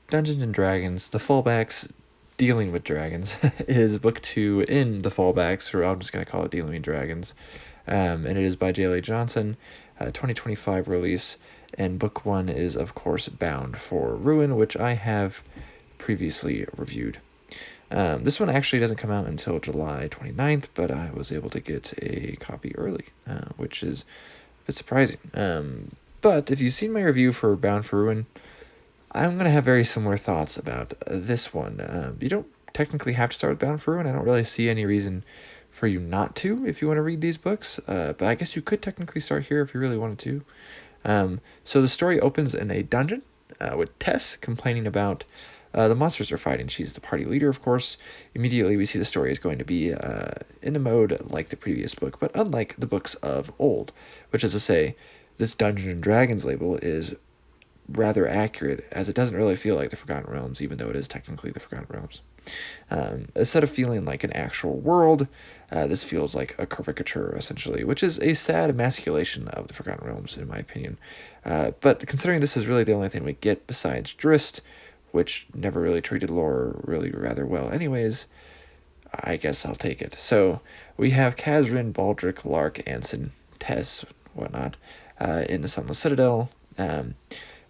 Dungeons and Dragons, The Fallbacks, Dealing with Dragons, is book 2 in The Fallbacks, or I'm just going to call it Dealing with Dragons. And it is by Jaleigh Johnson, 2025 release. And book 1 is, of course, Bound for Ruin, which I have previously reviewed. This one actually doesn't come out until July 29th, but I was able to get a copy early, which is a bit surprising. But if you've seen my review for Bound for Ruin, I'm going to have very similar thoughts about this one. You don't technically have to start with Bound for Ruin. I don't really see any reason for you not to if you want to read these books, but I guess you could technically start here if you really wanted to. So the story opens in a dungeon with Tess complaining about the monsters are fighting. She's the party leader, of course. Immediately, we see the story is going to be in the mode like the previous book, but unlike the books of old, which is to say, this Dungeons and Dragons label is rather accurate, as it doesn't really feel like the Forgotten Realms, even though it is technically the Forgotten Realms. Instead of feeling like an actual world, this feels like a caricature, essentially, which is a sad emasculation of the Forgotten Realms, in my opinion. But considering this is really the only thing we get besides Drist, which never really treated lore really rather well anyways, I guess I'll take it. So we have Kazrin, Baldric, Lark, Anson, Tess, whatnot, in the Sunless Citadel,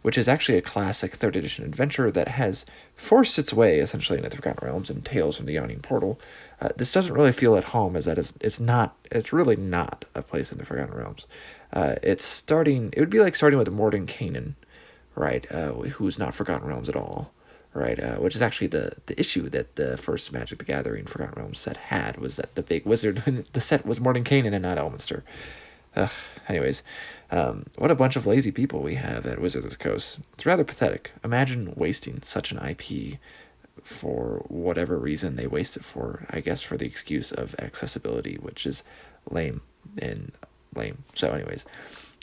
which is actually a classic 3rd edition adventure that has forced its way essentially into the Forgotten Realms and Tales from the Yawning Portal. This doesn't really feel at home, as that is, it's really not a place in the Forgotten Realms. It would be like starting with Mordenkainen, right, who's not Forgotten Realms at all, right, which is actually the issue that the first Magic the Gathering Forgotten Realms set had, was that the big wizard, the set was Mordenkainen and not Elminster. Anyways, what a bunch of lazy people we have at Wizards of the Coast. It's rather pathetic. Imagine wasting such an IP for whatever reason they waste it for. I guess for the excuse of accessibility, which is lame and lame. So anyways,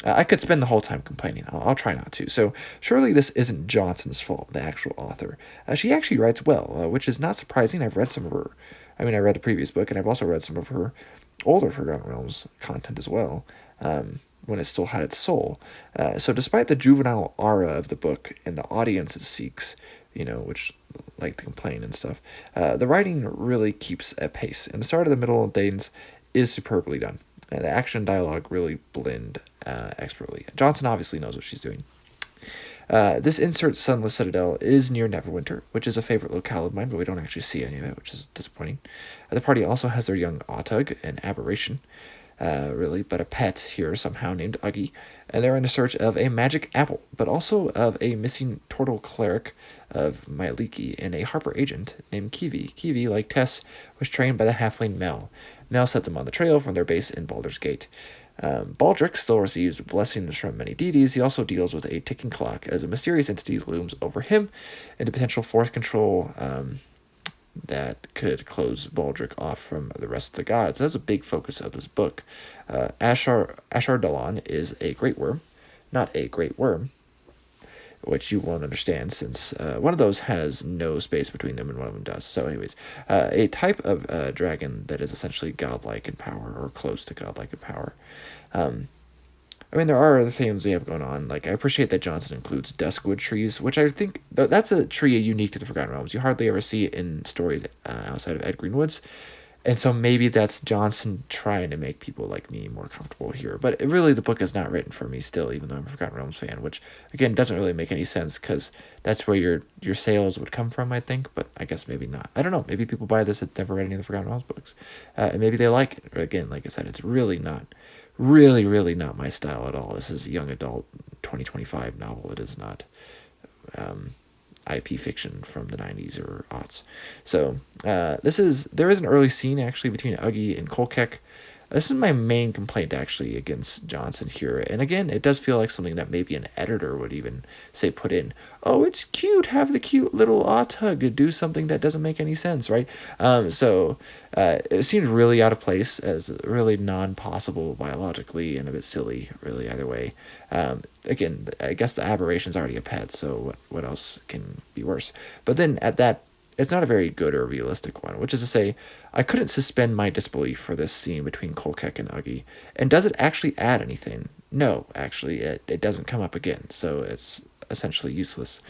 I could spend the whole time complaining. I'll try not to. So surely this isn't Johnson's fault, the actual author. She actually writes well, which is not surprising. I've read some of her... I read the previous book, and I've also read some of her older Forgotten Realms content as well, when it still had its soul. So despite the juvenile aura of the book and the audience it seeks, which like to complain and stuff, the writing really keeps at pace, and the start of the middle and things is superbly done. The action and dialogue really blend expertly. Johnson obviously knows what she's doing. This insert Sunless Citadel is near Neverwinter, which is a favorite locale of mine, but we don't actually see any of it, which is disappointing. The party also has their young Autug, an aberration, really, but a pet here somehow named Uggy, and they're in search of a magic apple, but also of a missing turtle cleric of Myliki and a Harper agent named Kiwi. Kiwi, like Tess, was trained by the halfling Mel. Mel set them on the trail from their base in Baldur's Gate. Baldric still receives blessings from many deities. He also deals with a ticking clock as a mysterious entity looms over him and the potential force control that could close Baldric off from the rest of the gods. That's a big focus of this book. Ashar Dalan is a great worm, not a great worm, which you won't understand since one of those has no space between them and one of them does. So anyways, a type of dragon that is essentially godlike in power, or close to godlike in power. There are other things we have going on. Like, I appreciate that Johnson includes duskwood trees, which I think that's a tree unique to the Forgotten Realms. You hardly ever see it in stories outside of Ed Greenwood's. And so maybe that's Johnson trying to make people like me more comfortable here. But really, the book is not written for me still, even though I'm a Forgotten Realms fan, which, again, doesn't really make any sense, because that's where your sales would come from, I think. But I guess maybe not. I don't know. Maybe people buy this that never read any of the Forgotten Realms books. And maybe they like it. Or again, like I said, it's really not my style at all. This is a young adult 2025 novel. It is not IP fiction from the 90s or aughts. So there is an early scene actually between Uggy and Kolkek. This is my main complaint actually against Johnson here. And again, it does feel like something that maybe an editor would even say put in. Oh, it's cute. Have the cute little Autug do something that doesn't make any sense, right? So it seems really out of place, as really non-possible biologically, and a bit silly, really, either way. Again, I guess the aberration's already a pet, so what else can be worse? But then at that, it's not a very good or realistic one, which is to say, I couldn't suspend my disbelief for this scene between Kolkek and Uggy. And does it actually add anything? No, actually, it doesn't come up again, so it's essentially useless.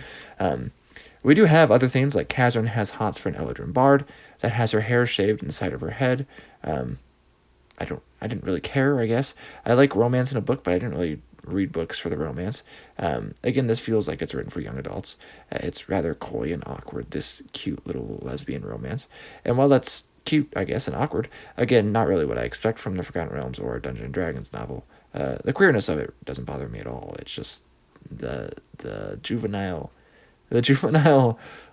We do have other things like Kazran has hots for an Eladrin bard that has her hair shaved in the side of her head. I didn't really care, I guess. I like romance in a book, but I didn't really read books for the romance. Again, this feels like it's written for young adults. It's rather coy and awkward, this cute little lesbian romance. And while that's cute, I guess, and awkward, again, not really what I expect from the Forgotten Realms or a Dungeons and Dragons novel. The queerness of it doesn't bother me at all. It's just the juvenile,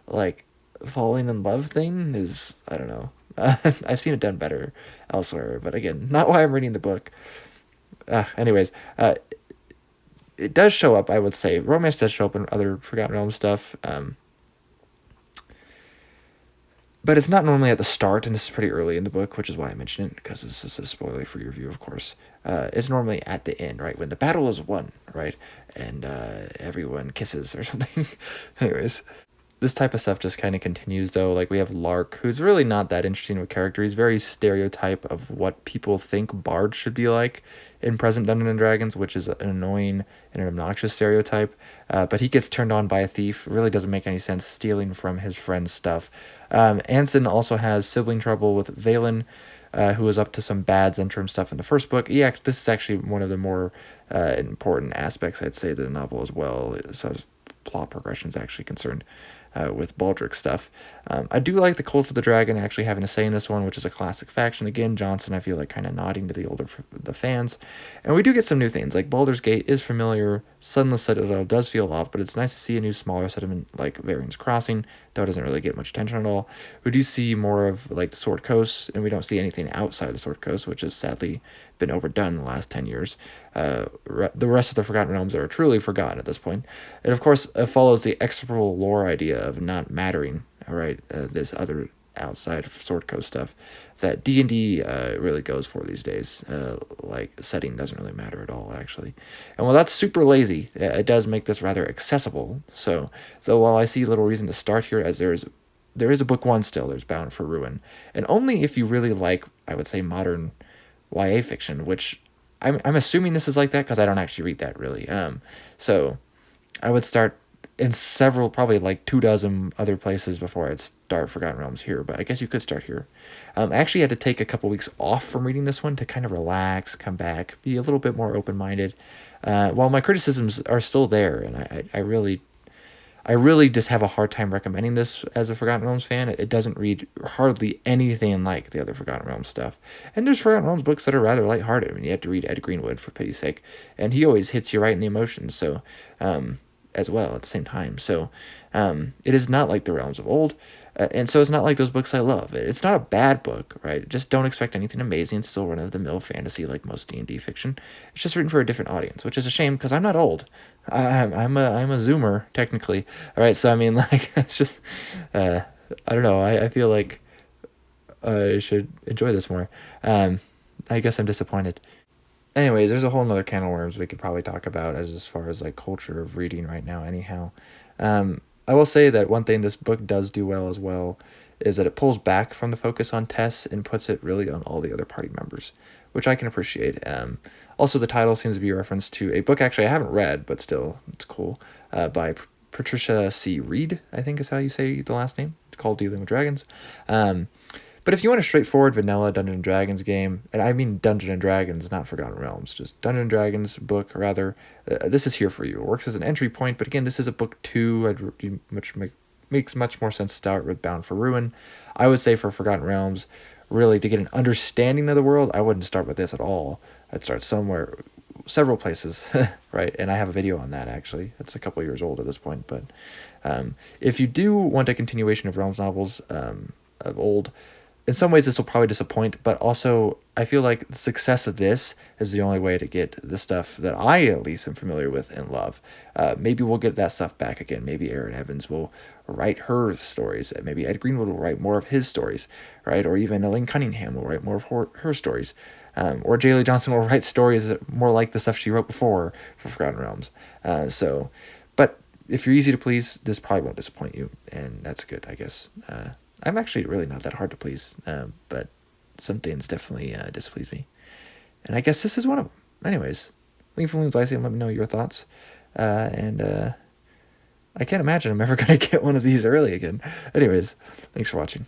like falling in love thing is, I don't know. I've seen it done better elsewhere, but again, not why I'm reading the book. Anyways, it does show up, I would say. Romance does show up in other Forgotten Realms stuff. But it's not normally at the start, and this is pretty early in the book, which is why I mention it, because this is a spoiler for your review, of course. It's normally at the end, right? When the battle is won, right? And everyone kisses or something. Anyways, this type of stuff just kind of continues, though. Like, we have Lark, who's really not that interesting of a character. He's very stereotype of what people think bards should be like in present Dungeons & Dragons, which is an annoying and an obnoxious stereotype. But he gets turned on by a thief. It really doesn't make any sense, stealing from his friend's stuff. Anson also has sibling trouble with Valen, who was up to some bad Zentrum stuff in the first book. This is actually one of the more important aspects, I'd say, to the novel as well, as far as plot progression is actually concerned. With Baldric stuff. I do like the Cult of the Dragon actually having a say in this one, which is a classic faction. Again, Johnson, I feel like, kind of nodding to the fans. And we do get some new things, like Baldur's Gate is familiar, Sunless Citadel does feel off, but it's nice to see a new smaller settlement like Varian's Crossing, though it doesn't really get much attention at all. We do see more of like the Sword Coast, and we don't see anything outside of the Sword Coast, which has sadly been overdone in the last 10 years. The rest of the Forgotten Realms are truly forgotten at this point. And of course, it follows the execrable lore idea of not mattering, right? This other outside of Sword Coast stuff that D&D really goes for these days. Like, setting doesn't really matter at all, actually. And while that's super lazy, it does make this rather accessible. So, though while I see little reason to start here, as there is a book one still, there's Bound for Ruin. And only if you really like, I would say, modern YA fiction, which I'm assuming this is like that because I don't actually read that really. So I would start in several, probably like 24 other places before I'd start Forgotten Realms here, but I guess you could start here. I actually had to take a couple weeks off from reading this one to kind of relax, come back, be a little bit more open-minded. While my criticisms are still there, and I really just have a hard time recommending this as a Forgotten Realms fan. It doesn't read hardly anything like the other Forgotten Realms stuff. And there's Forgotten Realms books that are rather lighthearted. I mean, you have to read Ed Greenwood, for pity's sake. And he always hits you right in the emotions, so, as well, at the same time. So, it is not like the Realms of old. And so it's not like those books I love. It's not a bad book, right? Just don't expect anything amazing. It's still run-of-the-mill fantasy like most D&D fiction. It's just written for a different audience, which is a shame because I'm not old. I'm a Zoomer, technically. All right, so I mean, like, it's just, I don't know. I feel like I should enjoy this more. I guess I'm disappointed. Anyways, there's a whole nother can of worms we could probably talk about as far as like culture of reading right now anyhow. I will say that one thing this book does do well as well is that it pulls back from the focus on Tess and puts it really on all the other party members, which I can appreciate. Also, the title seems to be a reference to a book actually I haven't read, but still, it's cool, by Patricia C. Reed, I think is how you say the last name. It's called Dealing with Dragons. But if you want a straightforward vanilla Dungeons & Dragons game, and I mean Dungeons & Dragons, not Forgotten Realms, just Dungeons & Dragons book, rather, this is here for you. It works as an entry point, but again, this is a book 2, makes much more sense to start with Bound for Ruin. I would say for Forgotten Realms, really, to get an understanding of the world, I wouldn't start with this at all. I'd start several places, right? And I have a video on that, actually. It's a couple years old at this point, but if you do want a continuation of Realms novels of old, in some ways this will probably disappoint, but also I feel like the success of this is the only way to get the stuff that I at least am familiar with and love. Maybe we'll get that stuff back again. Maybe Erin Evans will write her stories. Maybe Ed Greenwood will write more of his stories, right? Or even Elaine Cunningham will write more of her stories. Or Jaleigh Johnson will write stories more like the stuff she wrote before for Forgotten Realms. But if you're easy to please, this probably won't disappoint you, and that's good, I guess. I'm actually really not that hard to please, but some things definitely displease me. And I guess this is one of them. Anyways, leave feelings icy and let me know your thoughts. And I can't imagine I'm ever going to get one of these early again. Anyways, thanks for watching.